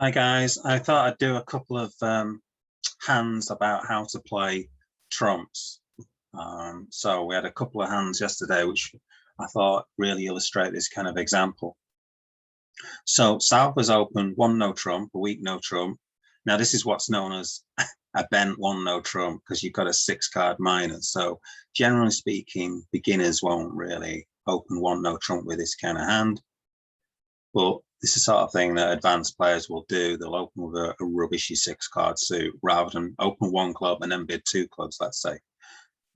Hi guys, I thought I'd do a couple of hands about how to play trumps. So we had a couple of hands yesterday which I thought really illustrate this kind of example. So South has opened one no trump, a weak no trump. Now this is what's known as a bent one no trump because you've got a 6-card minus. So generally speaking, beginners won't really open one no trump with this kind of hand. But this is the sort of thing that advanced players will do. They'll open with a rubbishy 6-card suit rather than open one club and then bid 2 clubs, let's say.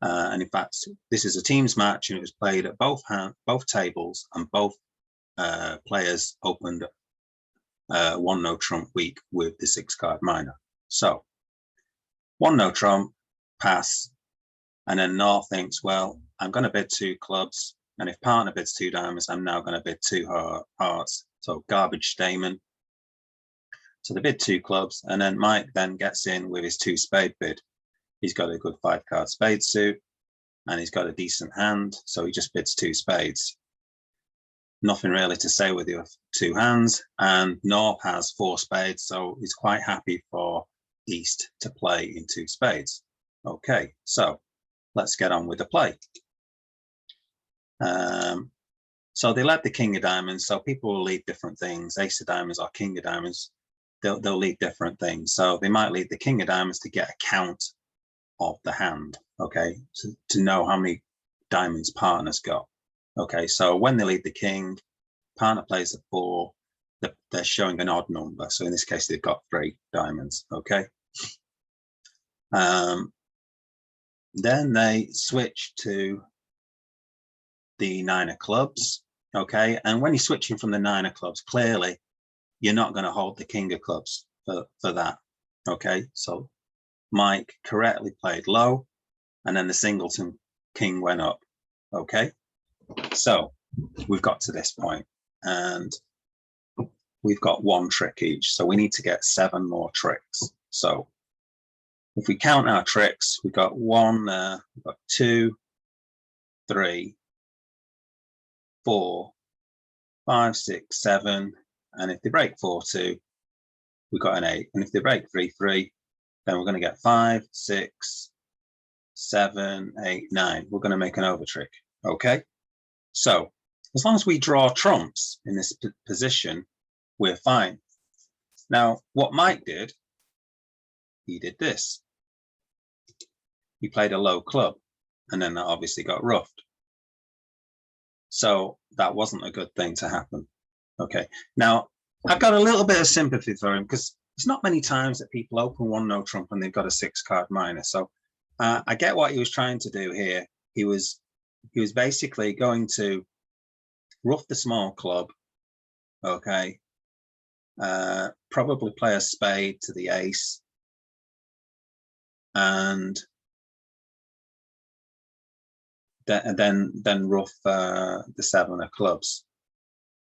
And in fact, this is a teams match and it was played at both tables, and both players opened one no trump weak with the 6-card minor. So one no trump, pass, and then North thinks, well, I'm going to bid 2 clubs, and if partner bids 2 diamonds, I'm now going to bid 2 hearts. So garbage statement. So they bid 2 clubs, and then Mike then gets in with his 2 spade bid. He's got a good 5-card spade suit, and he's got a decent hand, so he just bids 2 spades. Nothing really to say with your 2 hands, and North has 4 spades, so he's quite happy for East to play in 2 spades. Okay, so let's get on with the play. So they led the king of diamonds, so people will lead different things. Ace of diamonds or king of diamonds, they'll lead different things. So they might lead the king of diamonds to get a count of the hand, okay, to know how many diamonds partner's got. Okay, so when they lead the king, partner plays a 4, they're showing an odd number. So in this case, they've got 3 diamonds, okay. Then they switch to the 9 of clubs, okay, and when you're switching from the 9 of clubs, clearly you're not going to hold the king of clubs for that, okay. So Mike correctly played low, and then the singleton king went up, okay. So we've got to this point, and we've got 1 trick each, so we need to get 7 more tricks. So if we count our tricks, we've got 1 there, we've got 2, 3, 4, 5, 6, 7, and if they break 4, 2, we've got an 8, and if they break 3, 3, then we're going to get 5, 6, 7, 8, 9. We're going to make an over trick, okay. So as long as we draw trumps in this position, we're fine. Now what Mike did, he did this. He played a low club, and then that obviously got ruffed. So that wasn't a good thing to happen. Okay, now I've got a little bit of sympathy for him because it's not many times that people open one no trump and they've got a 6-card minus. So I get what he was trying to do here. He was basically going to ruff the small club, okay, probably play a spade to the ace, and then ruff the 7 of clubs.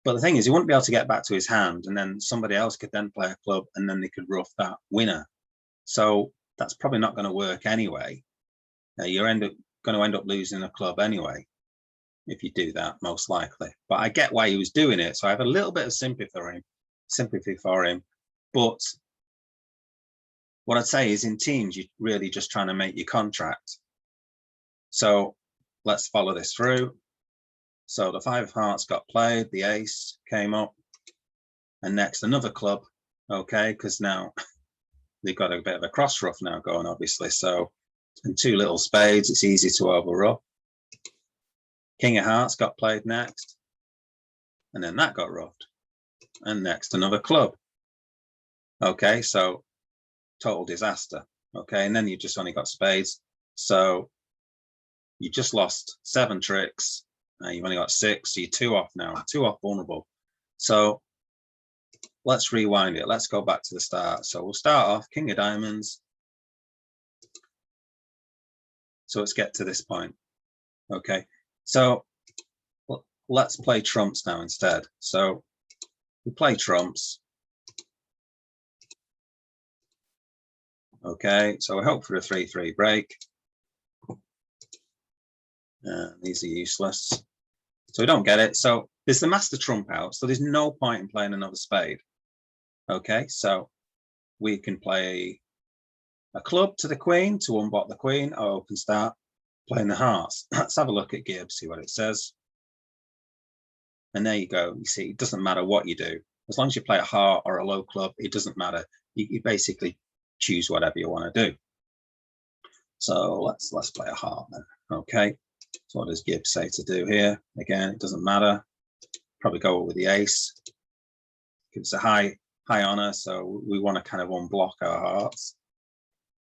But the thing is, he wouldn't be able to get back to his hand, and then somebody else could then play a club, and then they could ruff that winner. So that's probably not going to work anyway. You're going to end up losing a club anyway if you do that, most likely. But I get why he was doing it, so I have a little bit of sympathy for him. But what I'd say is, in teams, you're really just trying to make your contract. So let's follow this through. So the 5 of hearts got played, the ace came up, and next another club, okay, because now they've got a bit of a cross ruff now going, obviously. So, and 2 little spades, it's easy to overruff. King of hearts got played next, and then that got ruffed. And next another club. Okay, so total disaster. Okay, and then you just only got spades. So you just lost 7 tricks. You've only got 6, so you're 2 off now, 2 off vulnerable. So let's rewind it. Let's go back to the start. So we'll start off king of diamonds. So let's get to this point. Okay, so let's play trumps now instead. So we play trumps. Okay, so we hope for a 3-3 break. These are useless, so we don't get it. So there's the master trump out, so there's no point in playing another spade. Okay, so we can play a club to the queen to unblock the queen, or we can start playing the hearts. Let's have a look at Gibbs, see what it says. And there you go. You see, it doesn't matter what you do. As long as you play a heart or a low club, it doesn't matter. You basically choose whatever you want to do. So let's play a heart then. Okay. So what does Gibbs say to do here? Again, it doesn't matter. Probably go with the ace. It's a high honor, so we want to kind of unblock our hearts.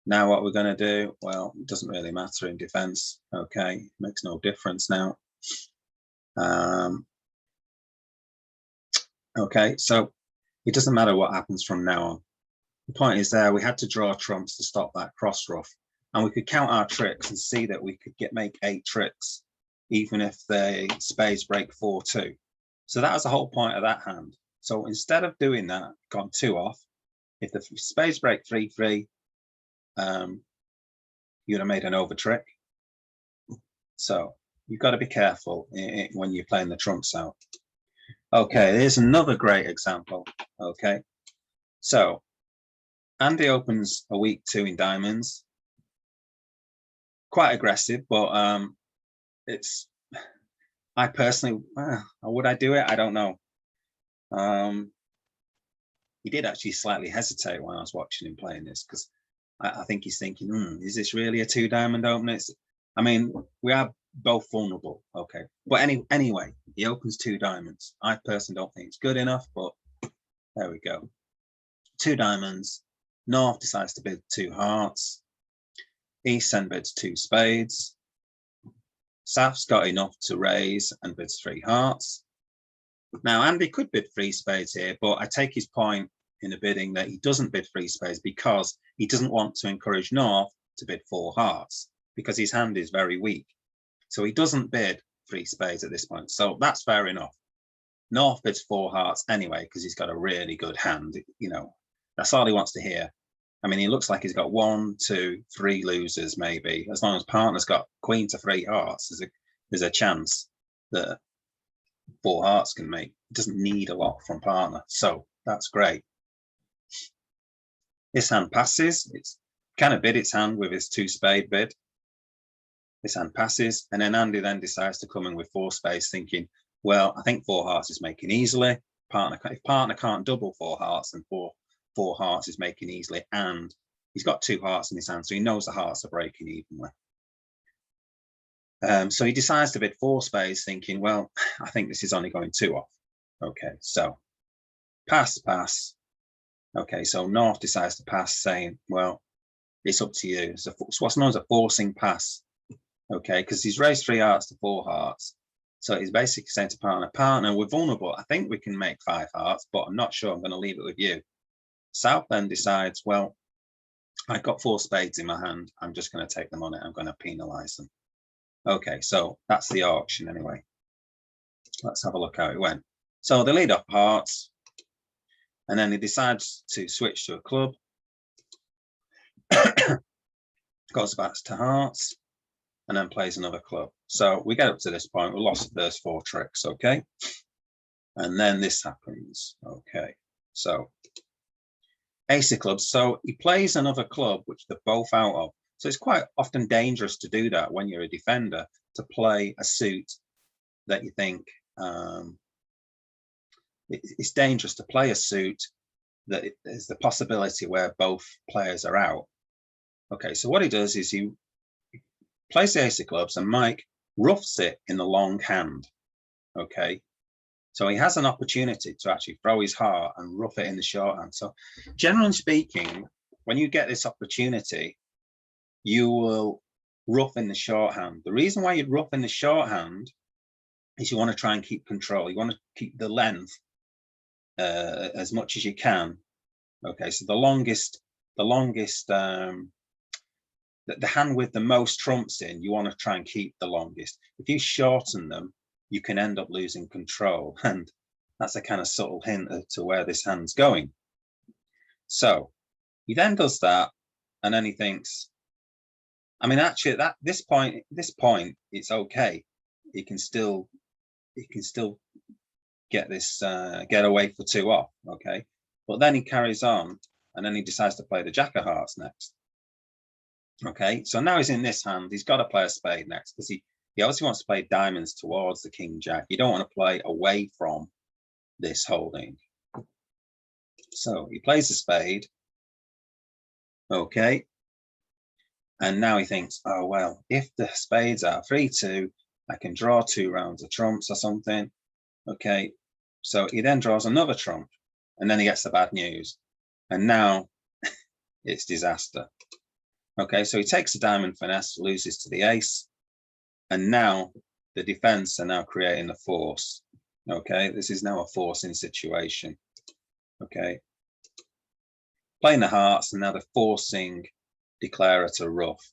Now what we're going to do, well, it doesn't really matter in defense. Okay, makes no difference now. Okay, so it doesn't matter what happens from now on. The point is there, we had to draw trumps to stop that cross ruff, and we could count our tricks and see that we could make 8 tricks, even if the spades break 4-2. So that was the whole point of that hand. So instead of doing that, gone 2 off, if the spades break 3-3, you'd have made an over trick. So you've got to be careful when you're playing the trumps out. Okay, here's another great example. Okay, so Andy opens a weak 2 in diamonds. Quite aggressive, but it's, I personally, would I do it? I don't know. He did actually slightly hesitate when I was watching him playing this, because I think he's thinking, is this really a 2 diamond opener? I mean, we are both vulnerable. Okay, but anyway, he opens 2 diamonds. I personally don't think it's good enough, but there we go. 2 diamonds. North decides to bid 2 hearts. East then bids 2 spades. South's got enough to raise and bids 3 hearts. Now Andy could bid 3 spades here, but I take his point in the bidding that he doesn't bid 3 spades because he doesn't want to encourage North to bid 4 hearts, because his hand is very weak. So he doesn't bid 3 spades at this point. So that's fair enough. North bids 4 hearts anyway, because he's got a really good hand. You know, that's all he wants to hear. I mean, he looks like he's got 1, 2, 3 losers, maybe. As long as partner's got queen to 3 hearts, there's a chance that 4 hearts can make. It doesn't need a lot from partner. So that's great. This hand passes. It's kind of bid its hand with his 2 spade bid. This hand passes, and then Andy then decides to come in with 4 spades, thinking, well, I think 4 hearts is making easily. If partner can't double 4 hearts, then 4 hearts is making easily, and he's got 2 hearts in his hand, so he knows the hearts are breaking evenly. So he decides to bid 4 spades, thinking, well, I think this is only going 2 off. Okay, so pass. Okay, so North decides to pass, saying, well, it's up to you. It's what's known as a forcing pass. Okay, because he's raised 3 hearts to 4 hearts. So he's basically saying to partner, we're vulnerable. I think we can make 5 hearts, but I'm not sure. I'm going to leave it with you. South then decides, well, I've got 4 spades in my hand. I'm just going to take them on it. I'm going to penalize them. Okay, so that's the auction anyway. Let's have a look how it went. So they lead off hearts, and then he decides to switch to a club. Goes back to hearts, and then plays another club. So we get up to this point. We lost the first 4 tricks, okay? And then this happens. Okay, so ace of clubs. So he plays another club, which they're both out of. So it's quite often dangerous to do that when you're a defender, to play a suit that you think, it's dangerous to play a suit that there's the possibility where both players are out. Okay, so what he does is he plays the ace of clubs, and Mike roughs it in the long hand. Okay, so he has an opportunity to actually throw his heart and rough it in the short hand. So generally speaking, when you get this opportunity, you will rough in the shorthand. The reason why you'd rough in the shorthand is you want to try and keep control. You want to keep the length as much as you can. Okay, so the hand with the most trumps in, you want to try and keep the longest. If you shorten them, you can end up losing control, and that's a kind of subtle hint to where this hand's going. So he then does that, and then he thinks, I mean, actually, at this point, it's okay. He can still get this, get away for 2 off. Okay, But then he carries on, and then he decides to play the Jack of Hearts next. Okay, so now he's in this hand. He's got to play a spade next because he obviously wants to play diamonds towards the King Jack. You don't want to play away from this holding. So he plays a spade. Okay. And now he thinks, oh, well, if the spades are 3-2, I can draw 2 rounds of trumps or something. Okay. So he then draws another trump, and then he gets the bad news. And now it's disaster. Okay. So he takes a diamond finesse, loses to the ace. And now the defense are now creating a force. Okay. This is now a forcing situation. Okay. Playing the hearts, and now they're forcing declarer to rough.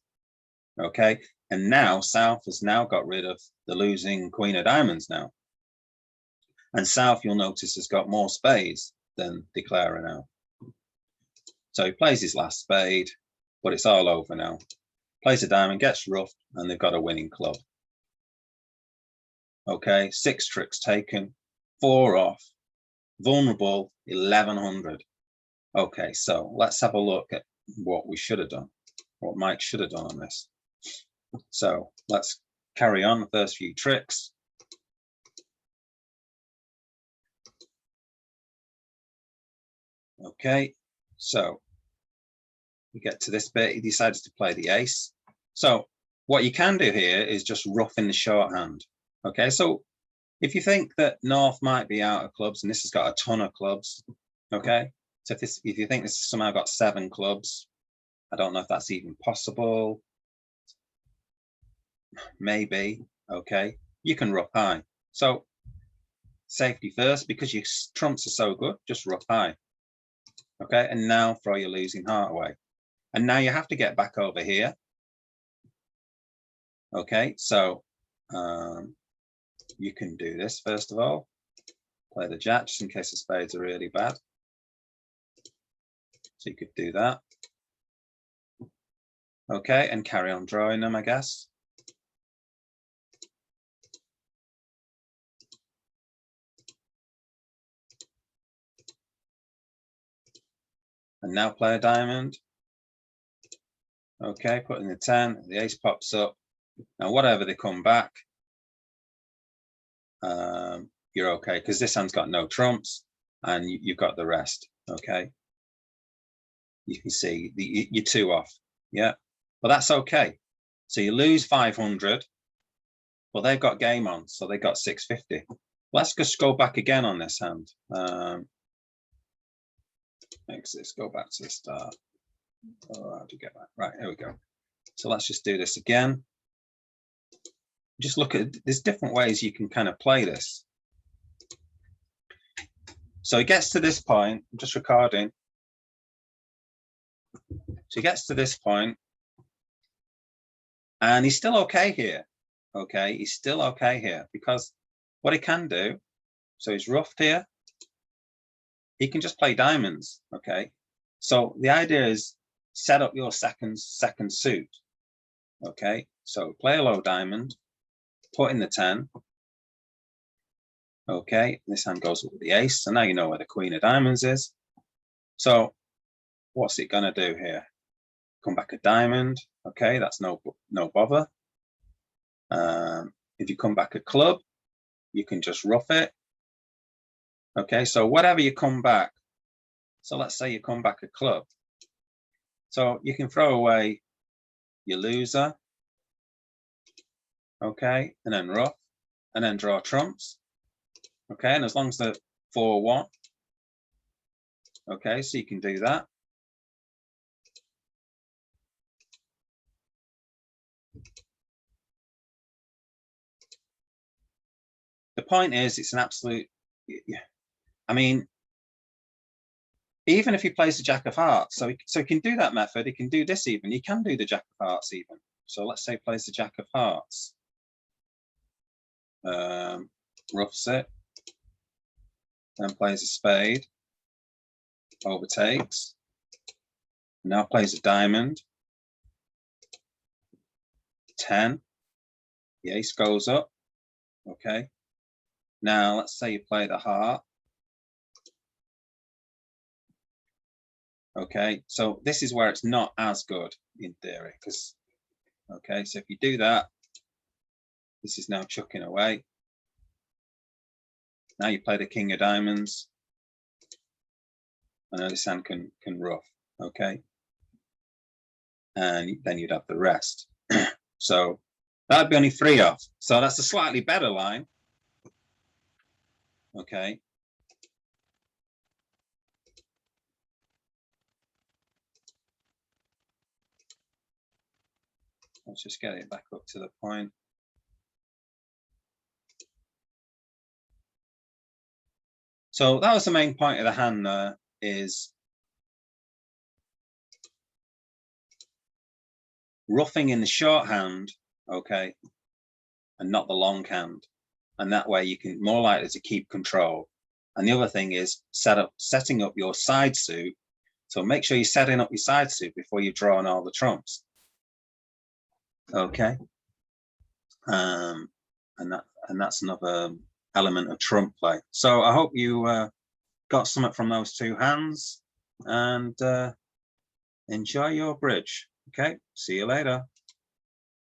Okay, and now South has now got rid of the losing Queen of Diamonds now, and South, you'll notice, has got more spades than declarer now. So he plays his last spade, but it's all over now. Plays a diamond, gets roughed, and they've got a winning club. Okay, 6 tricks taken, 4 off, vulnerable 1100. Okay, so let's have a look at what we should have done, what Mike should have done on this. So let's carry on the first few tricks. Okay, so we get to this bit. He decides to play the ace. So what you can do here is just rough in the shorthand. Okay, so if you think that North might be out of clubs, and this has got a ton of clubs, okay, so if you think this has somehow got 7 clubs, I don't know if that's even possible. Maybe. Okay, you can rough high. So safety first, because your trumps are so good, just rough high. Okay, and now throw your losing heart away. And now you have to get back over here. Okay, so you can do this first of all. Play the Jack just in case the spades are really bad. So you could do that. Okay, and carry on drawing them, I guess. And now play a diamond. Okay, put in the 10, the ace pops up. Now, whatever they come back, you're okay, because this hand's got no trumps, and you've got the rest. Okay, you can see you're 2 off. Yeah, but that's okay. So you lose 500. Well, they've got game on, so they got 650. Let's just go back again on this hand. Makes this go back to the start. Oh, how do you get that? Right, here we go. So let's just do this again. Just look at, there's different ways you can kind of play this. So he gets to this point, I'm just recording. So he gets to this point, and he's still okay here. Okay, he's still okay here, because what he can do, so he's roughed here, he can just play diamonds. Okay, so the idea is set up your second suit. Okay, so play a low diamond, put in the 10. Okay, this hand goes with the ace, so now you know where the Queen of Diamonds is. So what's it gonna do here? Come back a diamond. Okay, that's no bother. If you come back a club, you can just rough it. Okay, so whatever you come back, so let's say you come back a club, so you can throw away your loser. Okay, and then rough, and then draw trumps. Okay, and as long as the 4-1, okay, so you can do that. The point is, it's an absolute, I mean, even if he plays the Jack of Hearts, so he can do that method, he can do this even, he can do the Jack of Hearts even. So let's say he plays the Jack of Hearts. Roughs it, then plays a spade, overtakes, now plays a diamond, 10, the ace goes up. Okay, now let's say you play the heart, Okay, so this is where it's not as good in theory, because, okay, so if you do that, this is now chucking away. Now you play the king of diamonds. I know this hand can ruff, okay? And then you'd have the rest. So that'd be only 3 off. So that's a slightly better line. Okay. Let's just get it back up to the point. So that was the main point of the hand there, is ruffing in the short hand, okay, and not the long hand. And that way you can more likely to keep control. And the other thing is setting up your side suit. So make sure you're setting up your side suit before you draw on all the trumps. Okay. And that's another element of trump play. So I hope you got something from those 2 hands, and enjoy your bridge. Okay, see you later.